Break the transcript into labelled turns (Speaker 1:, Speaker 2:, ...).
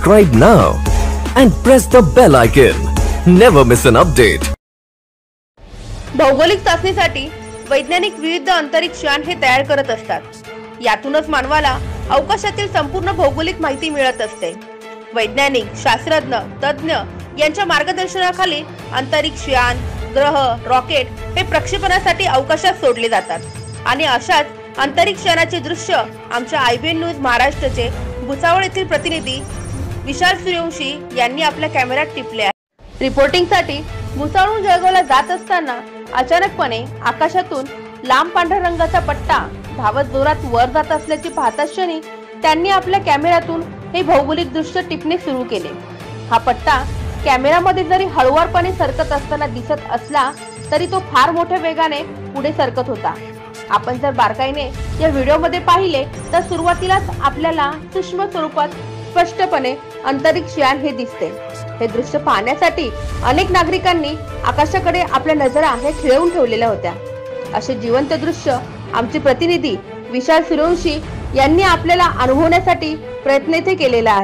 Speaker 1: Subscribe now and press the bell icon. Never miss an update.
Speaker 2: भौगोलिक चाचणीसाठी वैज्ञानिक विविध अंतरिक्ष यान हे तयार करत असतात। यातूनच मानवाला अवकाशातील संपूर्ण भौगोलिक माहिती मिळत असते। वैज्ञानिक, शास्त्रज्ञ, तज्ञ यांच्या मार्गदर्शनाखाली अंतरिक्ष यान, ग्रह, रॉकेट हे प्रक्षेपणासाठी अवकाशात सोडले जातात आणि अशाच अंतरिक्ष यानाचे दृश्य आमच्या IBN न्यूज महाराष्ट्राचे भुसावळ येथील प्रतिनिधी विशाल सूर्यवंशी यांनी आपल्या कॅमेऱ्यात टिपले आहे। रिपोर्टिंगसाठी भुसावळहून जळगावला जात असताना अचानकपणे आकाशातून लांब पांढऱ्या रंगाचा पट्टा धावत जोरात वर जात असल्याची पाहताच क्षणी त्यांनी आपल्या कॅमेऱ्यातून हे भौगोलिक दृश्य टिपणे सुरू केले। हा पट्टा कॅमेरामध्ये जरी हळूवारपणे सरकत असताना दिसत असला तरी तो फार मोठ्या वेगाने पुढे सरकत होता। आपण जर बारकाईने या व्हिडिओमध्ये पाहिले तर सुरुवातीलाच आपल्याला सूक्ष्म स्वरूपात स्पष्टपणे अंतरिक्ष यान हे दिसते। हे दृश्य पाहण्यासाठी अनेक नागरिकांनी आकाशाकडे आपल्या नजरा हे खिळवून ठेवलेल्या होत्या। असे जिवंत दृश्य आमचे प्रतिनिधी विशाल सूर्यवंशी यांनी आपल्याला अनुभवण्यासाठी प्रयत्न इथे केलेला आहे।